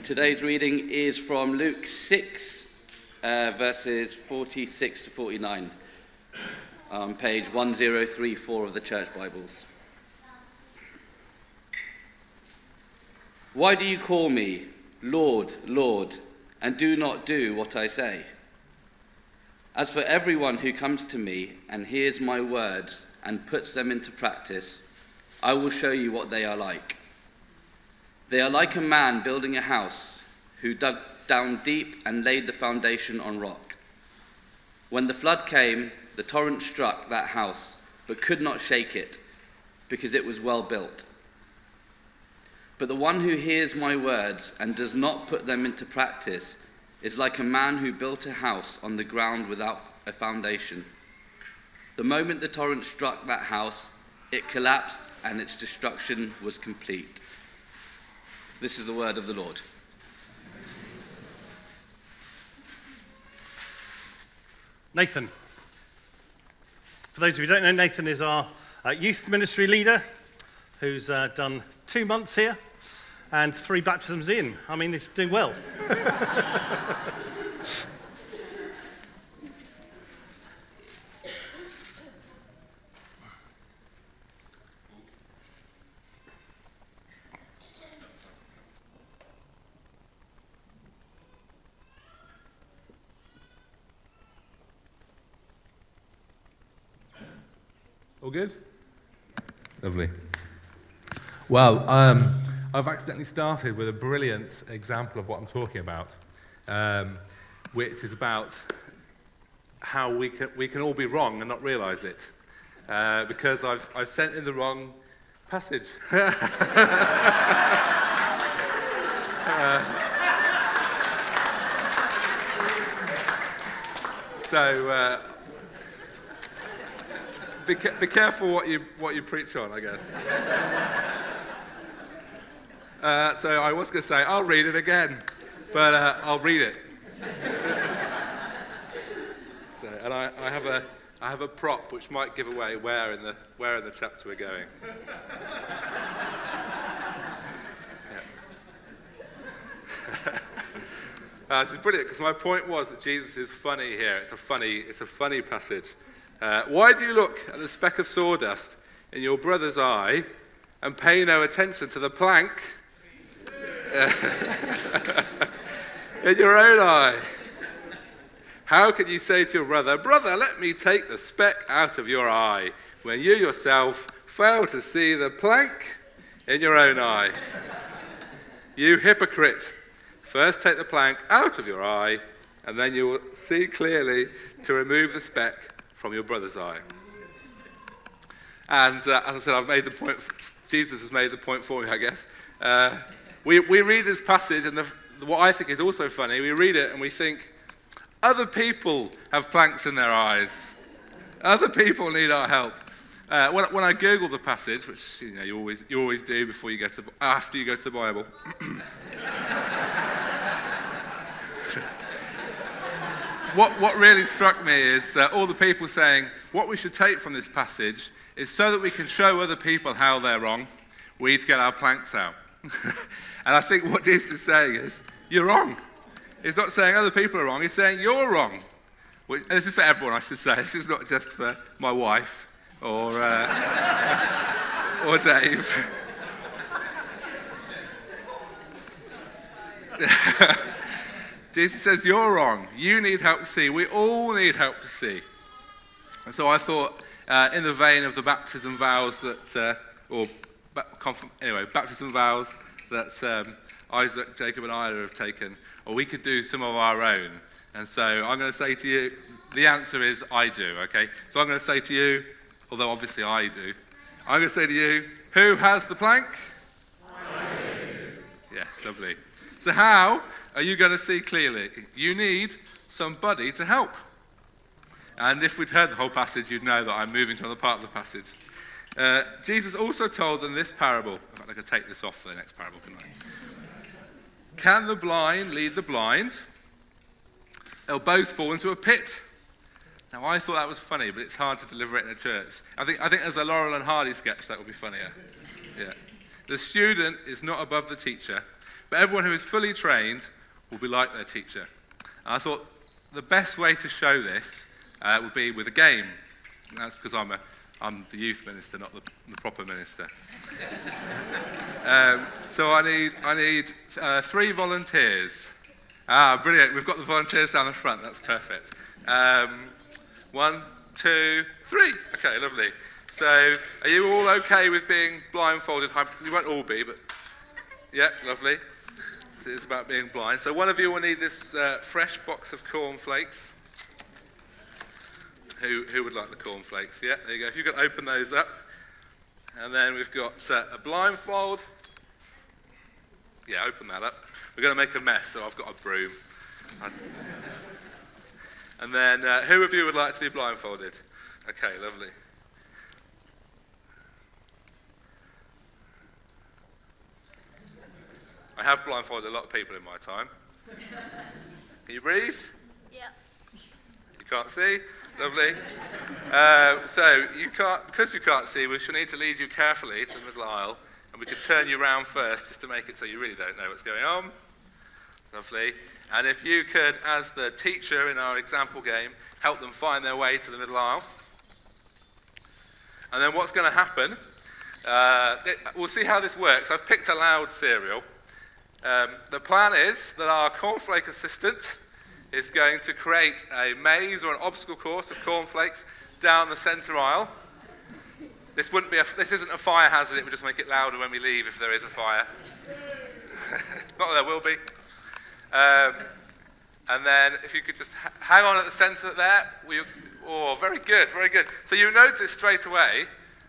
Today's reading is from Luke 6, verses 46 to 49, on page 1034 of the Church Bibles. Why do you call me, Lord, Lord, and do not do what I say? As for everyone who comes to me and hears my words and puts them into practice, I will show you what they are like. They are like a man building a house who dug down deep and laid the foundation on rock. When the flood came, the torrent struck that house, but could not shake it, because it was well built. But the one who hears my words and does not put them into practice is like a man who built a house on the ground without a foundation. The moment the torrent struck that house, it collapsed and its destruction was complete. This is the word of the Lord. Nathan. For those of you who don't know, Nathan is our youth ministry leader who's done 2 months here and 3 baptisms in. I mean, he's doing well. All good? Lovely. Well, I've accidentally started with a brilliant example of what I'm talking about, which is about how we can all be wrong and not realise it, because I've sent in the wrong passage. So be careful what you preach on, I guess. So I was going to say I'll read it again, but I'll read it. So, and I have a prop which might give away where in the chapter we're going. This is brilliant because my point was that Jesus is funny here. It's a funny passage. Why do you look at the speck of sawdust in your brother's eye and pay no attention to the plank in your own eye? How can you say to your brother, "Brother, let me take the speck out of your eye," when you yourself fail to see the plank in your own eye? You hypocrite! First take the plank out of your eye, and then you will see clearly to remove the speck from your brother's eye. And as I said, I've made the point. Jesus has made the point for me, I guess. We read this passage, and what I think is also funny, we read it and we think, other people have planks in their eyes. Other people need our help. When I Google the passage, which you always do after you go to the Bible. What really struck me is all the people saying what we should take from this passage is so that we can show other people how they're wrong, we need to get our planks out. And I think what Jesus is saying is, you're wrong. He's not saying other people are wrong, he's saying you're wrong. And this is for everyone, I should say. This is not just for my wife or Dave. Jesus says, you're wrong. You need help to see. We all need help to see. And so I thought, in the vein of the baptism vows baptism vows that Isaac, Jacob, and Ida have taken, or we could do some of our own. And so I'm going to say to you, the answer is I do, okay? So I'm going to say to you, although obviously I do, I'm going to say to you, who has the plank? I do. Yes, lovely. So how are you going to see clearly? You need somebody to help. And if we'd heard the whole passage, you'd know that I'm moving to another part of the passage. Jesus also told them this parable. In fact, I could take this off for the next parable, couldn't I? Can the blind lead the blind? They'll both fall into a pit. Now, I thought that was funny, but it's hard to deliver it in a church. I think as a Laurel and Hardy sketch, that would be funnier. Yeah. The student is not above the teacher, but everyone who is fully trained will be like their teacher. And I thought the best way to show this would be with a game. And that's because I'm the youth minister, not the proper minister. So I need 3 volunteers. Brilliant. We've got the volunteers down the front. That's perfect. 1, 2, 3. Okay, lovely. So are you all okay with being blindfolded? You won't all be, but yeah, lovely. It's about being blind. So one of you will need this fresh box of cornflakes. Who would like the cornflakes? Yeah, there you go. If you could open those up. And then we've got a blindfold. Yeah, open that up. We're going to make a mess, so I've got a broom. And then who of you would like to be blindfolded? Okay, lovely. I have blindfolded a lot of people in my time. Can you breathe? Yeah. You can't see? Lovely. So because you can't see, we shall need to lead you carefully to the middle aisle, and we could turn you round first just to make it so you really don't know what's going on. Lovely. And if you could, as the teacher in our example game, help them find their way to the middle aisle. And then what's going to happen, we'll see how this works. I've picked a loud cereal. The plan is that our cornflake assistant is going to create a maze or an obstacle course of cornflakes down the centre aisle. This isn't a fire hazard, it would just make it louder when we leave if there is a fire. Not that there will be. And then if you could just hang on at the centre there. Very good, very good. So you notice straight away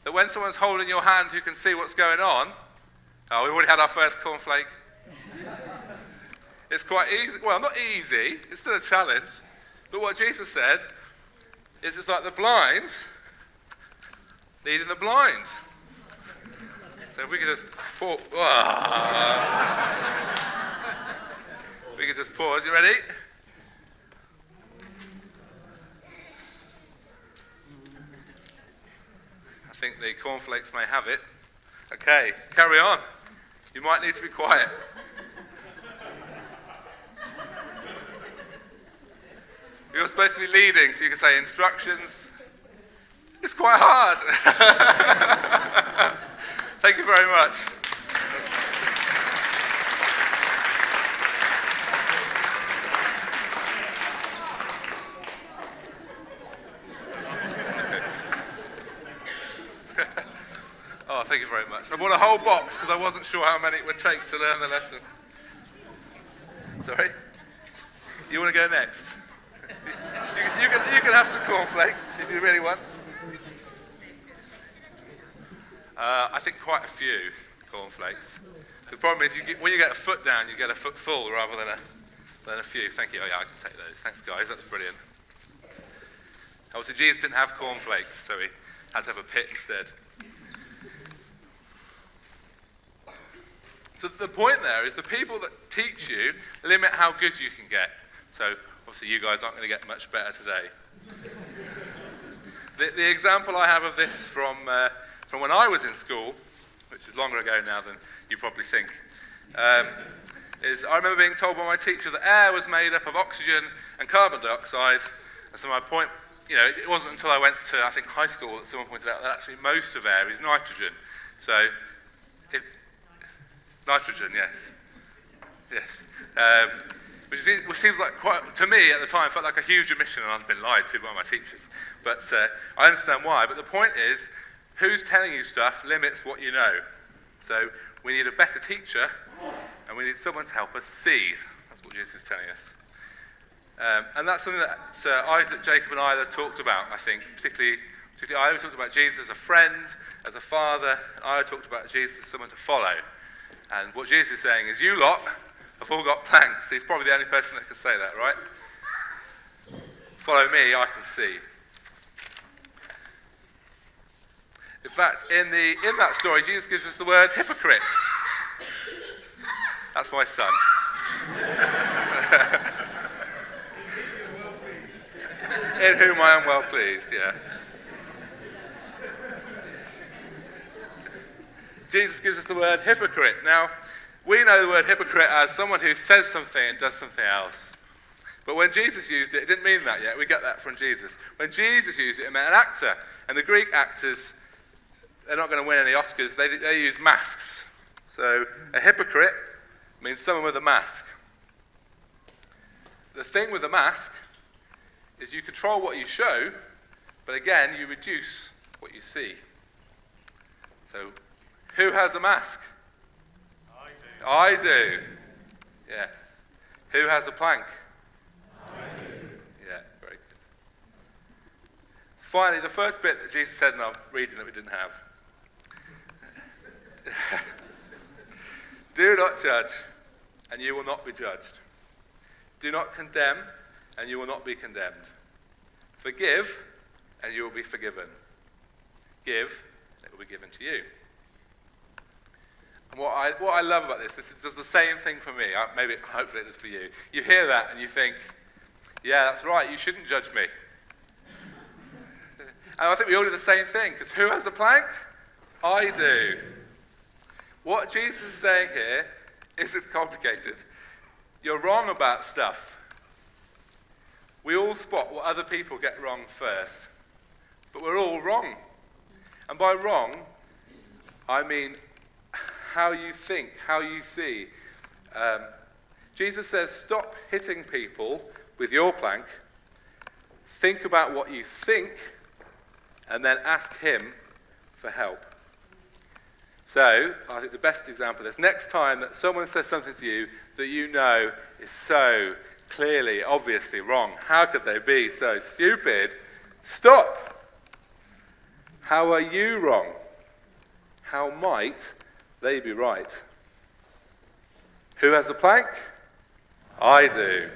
that when someone's holding your hand who can see what's going on, we've already had our first cornflake. It's quite easy. Well, not easy. It's still a challenge. But what Jesus said is it's like the blind leading the blind. So if we could just pause. We could just pause. You ready? I think the cornflakes may have it. Okay, carry on. You might need to be quiet. You're supposed to be leading, so you can say instructions. It's quite hard. Thank you very much. Oh, thank you very much. I bought a whole box because I wasn't sure how many it would take to learn the lesson. Sorry? You want to go next? You can have some cornflakes if you really want. I think quite a few cornflakes. The problem is when you get a foot down, you get a foot full rather than a few. Thank you. Oh yeah, I can take those. Thanks, guys. That's brilliant. Obviously, Jesus didn't have cornflakes, so he had to have a pit instead. So the point there is the people that teach you limit how good you can get. So obviously you guys aren't going to get much better today. The example I have of this from when I was in school, which is longer ago now than you probably think, is I remember being told by my teacher that air was made up of oxygen and carbon dioxide. And so my point, it wasn't until I went to, I think, high school that someone pointed out that actually most of air is nitrogen. So, nitrogen, yes. Yes. Which seems like to me at the time, felt like a huge omission, and I'd been lied to by my teachers. But I understand why. But the point is, who's telling you stuff limits what you know. So we need a better teacher, and we need someone to help us see. That's what Jesus is telling us. And that's something that Isaac, Jacob, and Isla talked about, I think. Particularly Isla talked about Jesus as a friend, as a father, and Isla talked about Jesus as someone to follow. And what Jesus is saying is, you lot have all got planks. He's probably the only person that can say that, right? Follow me, I can see. In fact, in that story, Jesus gives us the word hypocrite. That's my son. In whom I am well pleased, yeah. Jesus gives us the word hypocrite. Now, We know the word hypocrite as someone who says something and does something else. But when Jesus used it, it didn't mean that yet. We get that from Jesus. When Jesus used it, it meant an actor. And the Greek actors, they're not going to win any Oscars. They use masks. So a hypocrite means someone with a mask. The thing with a mask is you control what you show, but again, you reduce what you see. So, who has a mask? I do. Yes. Who has a plank? I do. Yeah, very good. Finally, the first bit that Jesus said in our reading that we didn't have. Do not judge, and you will not be judged. Do not condemn, and you will not be condemned. Forgive, and you will be forgiven. Give, and it will be given to you. And what I love about this does the same thing for me. Hopefully it does for you. You hear that and you think, yeah, that's right, you shouldn't judge me. And I think we all do the same thing, because who has the plank? I do. What Jesus is saying here isn't complicated. You're wrong about stuff. We all spot what other people get wrong first. But we're all wrong. And by wrong, I mean how you think, how you see. Jesus says, stop hitting people with your plank. Think about what you think, and then ask him for help. So, I think the best example is next time that someone says something to you that you know is so clearly, obviously wrong. How could they be so stupid? Stop! How are you wrong? How might they be right? Who has a plank? I do.